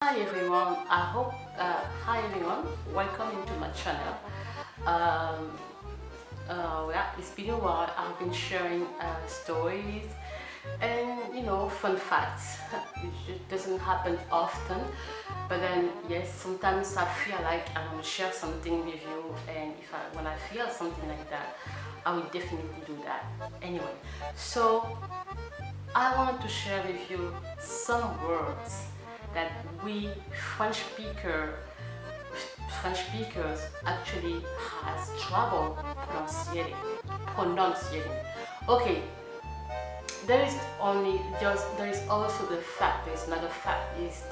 Hi everyone, hi everyone, welcome into my channel. Um, yeah, it's been a while. I've been sharing stories and fun facts. It doesn't happen often, but then yes, sometimes I feel like I want to share something with you, and when I feel something like that, I will definitely do that. Anyway, so I want to share with you some words that we French speakers actually has trouble pronunciating. Okay, there is also the fact. There is another fact is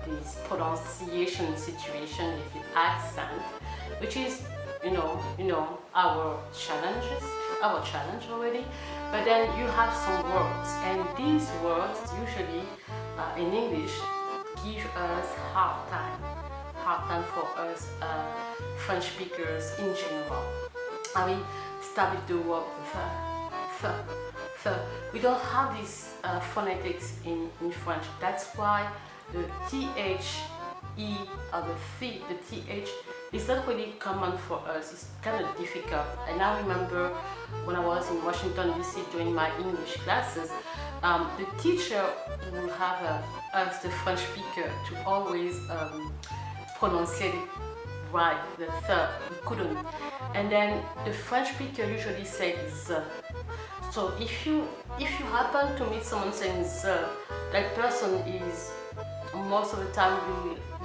this pronunciation situation with the accent, which is our challenge already. But then you have some words, and these words usually in English give us hard time for us French speakers in general. I mean, start with the word the. So we don't have these phonetics in French. That's why the THE or the TH is not really common for us. It's kind of difficult. And I remember when I was in Washington DC doing my English classes, the teacher would have us, the French speaker, to always pronunciate it right, the th. We couldn't. And then the French speaker usually says the. So if you happen to meet someone saying the, that person is most of the time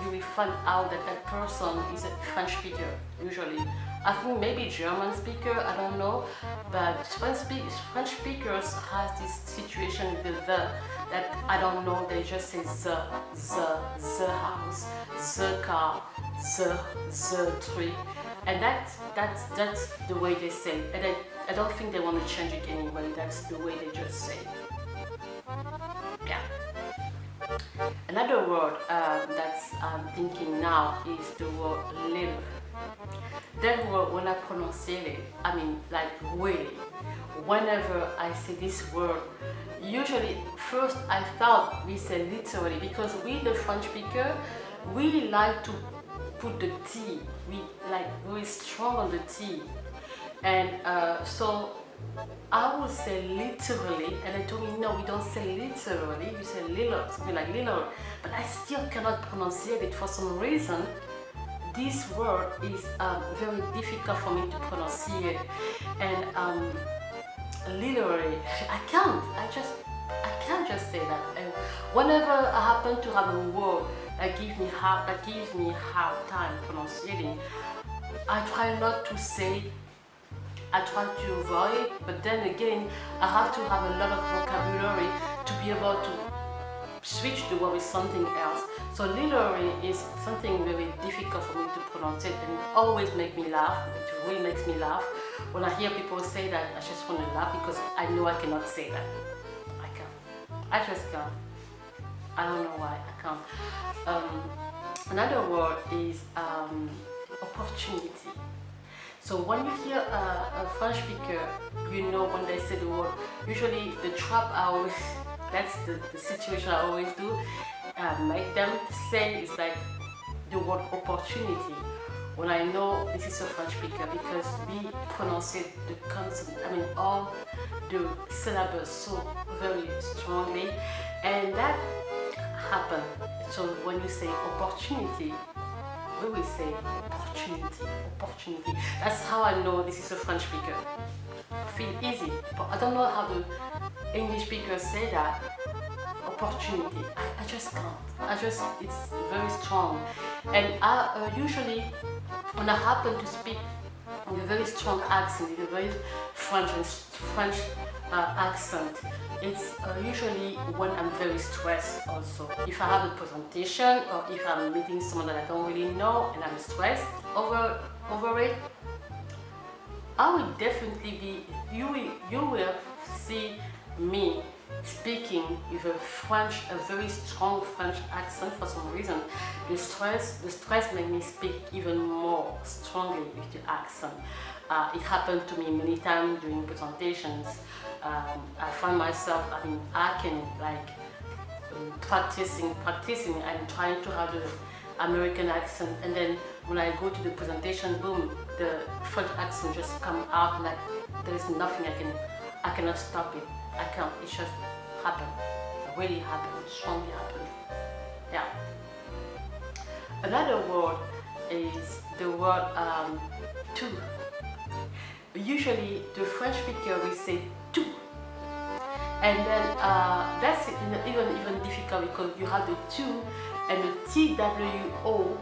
you will find out that that person is a French speaker usually. I think maybe German speaker, I don't know, but French speakers has this situation with the that I don't know. They just say the house, the car, the tree, and that's the way they say it. And I don't think they want to change it anyway. That's the way they just say it. Yeah. Another word that I'm thinking now is the word little. That word, when I pronounce it, I mean like really. Whenever I say this word, usually first I thought we say literally, because we the French speaker, we like to put the T. We like very strong on the T. And so I would say literally, and they told me no, we don't say literally, we say little, something like little. But I still cannot pronunciate it for some reason. This word is very difficult for me to pronunciate, and literally, I can't. I can't just say that. And whenever I happen to have a word that gives me hard time pronunciating, I try not to say. I try to avoid it, but then again, I have to have a lot of vocabulary to be able to switch the word with something else. So literally is something very difficult for me to pronounce it, and it always makes me laugh. It really makes me laugh. When I hear people say that, I just want to laugh because I know I cannot say that. I can't. I just can't. I don't know why I can't. Another word is opportunity. So when you hear a French speaker, you know when they say the word, usually the trap I always, that's the situation I always do, make them say is like the word opportunity. When I know this is a French speaker, because we pronounce it, the consonant, I mean all the syllables so very strongly, and that happen. So when you say opportunity, we will say opportunity. That's how I know this is a French speaker. Feel easy, but I don't know how the English speakers say that. Opportunity. I just can't. It's very strong. And I usually, when I happen to speak with a very strong accent, with a very French accent, it's usually when I'm very stressed also. If I have a presentation or if I'm meeting someone that I don't really know and I'm stressed over it, I will definitely be, you will see me speaking with a very strong French accent for some reason. The stress makes me speak even more strongly with the accent. It happened to me many times during presentations. I find myself, I mean, I can like practicing and trying to have the American accent, and then when I go to the presentation, boom, the French accent just come out like there is nothing I cannot stop it. I can't. It just happened. It really happened. It strongly happened. Yeah. Another word is the word tu. Usually the French speaker will say tu, and then that's even difficult because you have the tu and the TWO,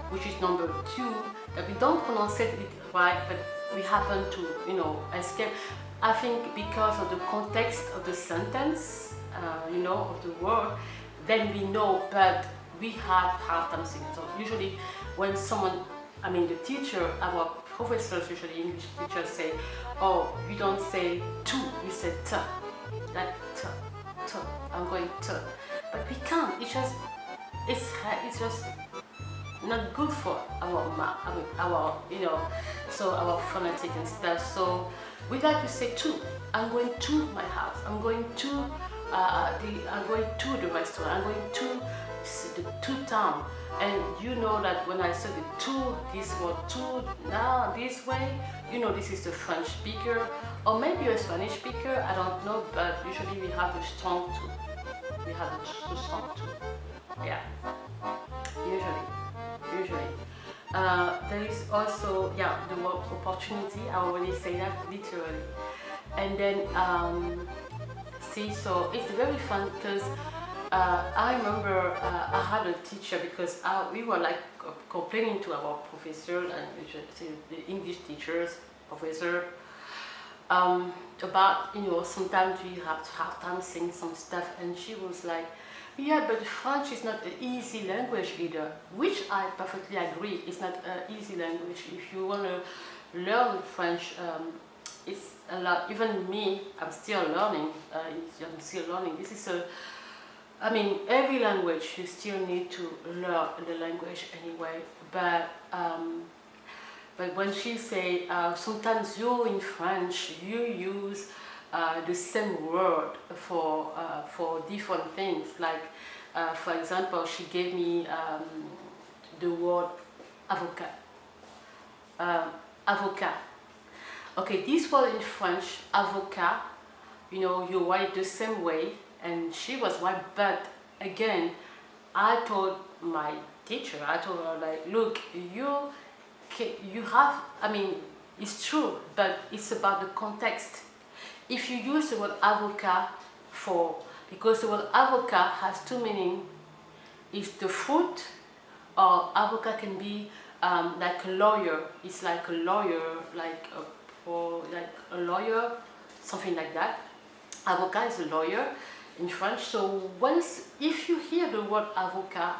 which is number 2, that we don't pronounce it right, but we happen to, escape. I think because of the context of the sentence, of the word, then we know, but we have hard time saying. So usually when someone, the teacher, our professors, usually English teachers say, oh, you don't say to, you say t, like t, I'm going to, but we can't. It's just not good for our so our phonetic and stuff. So we like to say to. I'm going to my house. I'm going to the restaurant. I'm going to town. And you know that when I say the to, this word to, now this way, this is the French speaker, or maybe a Spanish speaker, I don't know, but usually we have a strong to. We have a strong to. Yeah, usually. There is also, the word opportunity. I already say that literally. And then, so it's very fun because I remember I had a teacher because we were like complaining to our professor and the English teachers, professor, about, sometimes we have hard time saying some stuff, and she was like, yeah, but French is not an easy language either, which I perfectly agree. It's not an easy language. If you want to learn French, it's a lot. Even me, I'm still learning. This is every language, you still need to learn the language anyway. But when she say, sometimes you in French, you use the same word for different things. Like, for example, she gave me the word avocat. Avocat. Okay, this word in French, avocat, you write the same way, and she was right. But again, I told my teacher, I told her, like, look, you have, it's true, but it's about the context. If you use the word avocat because the word avocat has two meanings, it's the fruit, or avocat can be like a lawyer. It's like a lawyer, like a lawyer, something like that. Avocat is a lawyer in French. So if you hear the word avocat,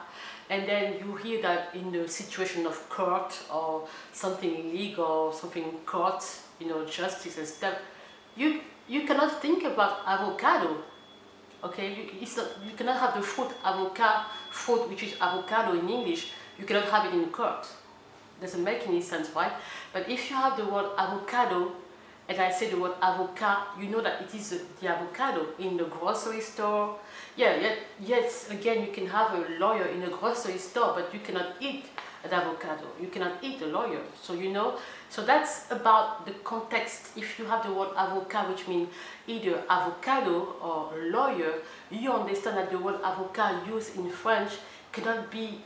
and then you hear that in the situation of court or something illegal, something in court, justice and stuff, you cannot think about avocado. Okay, you cannot have the fruit fruit which is avocado in English. You cannot have it in court. Doesn't make any sense, right? But if you have the word avocado, and I say the word avocat, you know that it is the avocado in the grocery store. Yes, again, you can have a lawyer in a grocery store, but you cannot eat an avocado. You cannot eat a lawyer. So so that's about the context. If you have the word avocat, which means either avocado or lawyer, you understand that the word avocat used in French cannot be,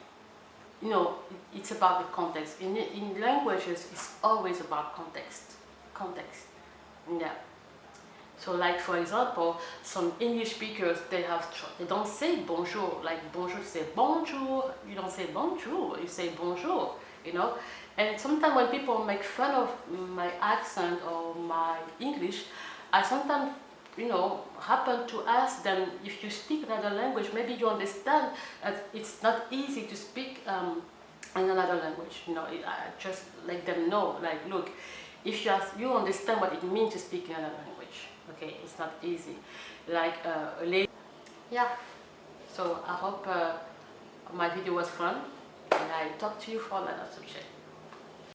it's about the context. In languages, it's always about context. Yeah. So, like, for example, some English speakers, they don't say bonjour. Like, bonjour, you say bonjour. You don't say bonjour, you say bonjour, And sometimes when people make fun of my accent or my English, I sometimes, happen to ask them, if you speak another language, maybe you understand that it's not easy to speak in another language. I just let them know, like, look, if you understand what it means to speak in another language. Okay, it's not easy. Like a lady. Yeah. So I hope my video was fun, and I talk to you for another subject.